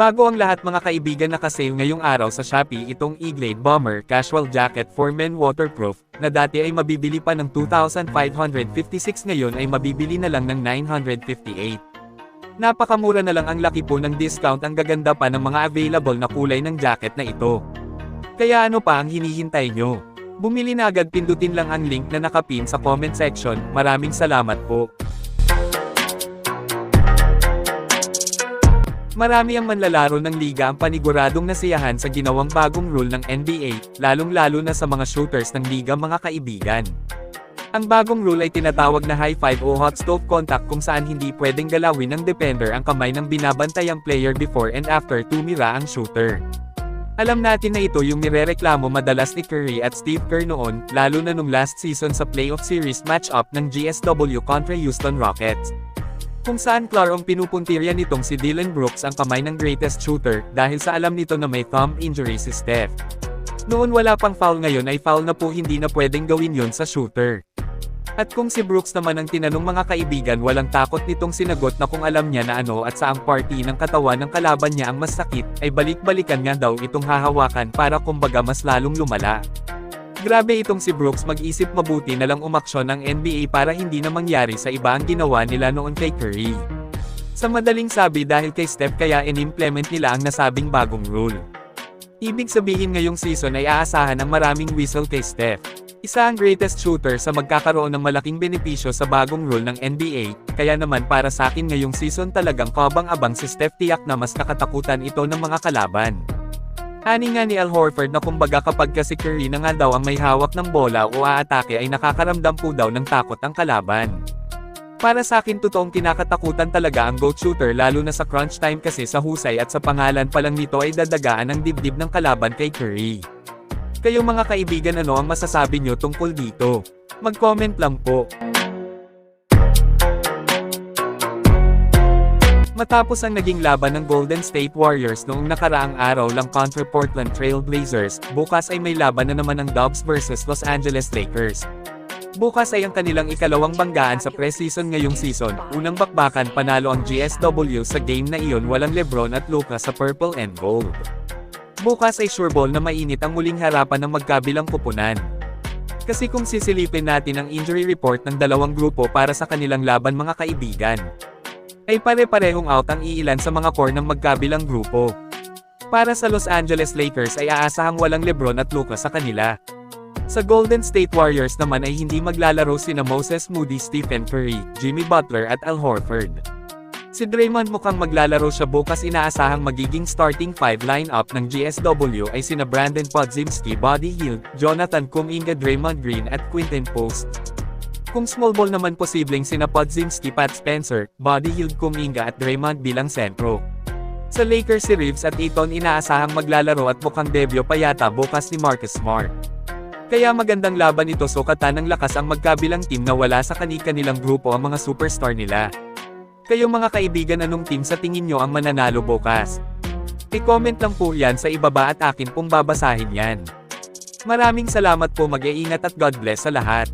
Bago ang lahat mga kaibigan, naka-sale ngayong araw sa Shopee itong E-Glade Bomber Casual Jacket for Men Waterproof, na dati ay mabibili pa ng 2,556, ngayon ay mabibili na lang ng 958. Napakamura na lang, ang laki po ng discount, ang gaganda pa ng mga available na kulay ng jacket na ito. Kaya ano pa ang hinihintay nyo? Bumili na agad, pindutin lang ang link na nakapin sa comment section. Maraming salamat po. Marami ang manlalaro ng liga ang paniguradong nasiyahan sa ginawang bagong rule ng NBA, lalong-lalo na sa mga shooters ng liga mga kaibigan. Ang bagong rule ay tinatawag na high five o hot stove contact, kung saan hindi pwedeng galawin ng defender ang kamay ng binabantayang player before and after tumira ang shooter. Alam natin na ito yung nirereklamo madalas ni Curry at Steve Kerr noon, lalo na nung last season sa playoff series match-up ng GSW kontra Houston Rockets, kung saan klarong pinupuntirya nitong si Dillon Brooks ang kamay ng greatest shooter, dahil sa alam nito na may thumb injury si Steph. Noon wala pang foul, ngayon ay foul na po, hindi na pwedeng gawin yon sa shooter. At kung si Brooks naman ang tinanong mga kaibigan, walang takot nitong sinagot na kung alam niya na ano at saang party ng katawan ng kalaban niya ang mas sakit, ay balik-balikan nga daw itong hahawakan para kumbaga mas lalong lumala. Grabe itong si Brooks, mag-isip mabuti na lang umaksyon ng NBA para hindi na mangyari sa iba ang ginawa nila noon kay Curry. Sa madaling sabi, dahil kay Steph kaya in-implement nila ang nasabing bagong rule. Ibig sabihin ngayong season ay aasahan ang maraming whistle kay Steph. Isa ang greatest shooter sa magkakaroon ng malaking benepisyo sa bagong rule ng NBA, kaya naman para sa akin ngayong season talagang kabang-abang si Steph, tiyak na mas kakatakutan ito ng mga kalaban. Ani nga ni Al Horford na kumbaga kapag si Curry na nga daw ang may hawak ng bola o aatake ay nakakaramdam po daw ng takot ang kalaban. Para sa akin totoong kinakatakutan talaga ang GOAT shooter, lalo na sa crunch time, kasi sa husay at sa pangalan pa lang nito ay dadagaan ang dibdib ng kalaban kay Curry. Kayong mga kaibigan, ano ang masasabi nyo tungkol dito? Mag-comment lang po. Matapos ang naging laban ng Golden State Warriors noong nakaraang araw lang kontra Portland Trail Blazers, bukas ay may laban na naman ng Dubs versus Los Angeles Lakers. Bukas ay ang kanilang ikalawang banggaan sa preseason ngayong season. Unang bakbakan, panalo ang GSW sa game na iyon, walang LeBron at Luka sa purple and gold. Bukas ay sureball na mainit ang muling harapan ng magkabilang kupunan. Kasi kung sisilipin natin ang injury report ng dalawang grupo para sa kanilang laban mga kaibigan, ay pare-parehong out ang iilan sa mga core ng magkabilang grupo. Para sa Los Angeles Lakers ay aasahang walang LeBron at Luka sa kanila. Sa Golden State Warriors naman ay hindi maglalaro sina Moses Moody, Stephen Curry, Jimmy Butler at Al Horford. Si Draymond mukhang maglalaro siya bukas, inaasahang magiging starting 5 lineup ng GSW ay sina Brandon Podziemski, Buddy Hield, Jonathan Kuminga, Draymond Green at Quinton Post. Kung small ball naman, posibleng sina Podziemski, Pat Spencer, Buddy Hield, Kuminga at Draymond bilang sentro. Sa Lakers si Reeves at Ayton inaasahang maglalaro at mukhang debut pa yata bukas ni Marcus Smart. Kaya magandang laban ito, sukatan ng lakas ang magkabilang team na wala sa kani-kanilang grupo ang mga superstar nila. Kayo mga kaibigan, anong team sa tingin nyo ang mananalo bukas? I-comment lang po yan sa ibaba at akin pong babasahin yan. Maraming salamat po, mag-iingat at God bless sa lahat.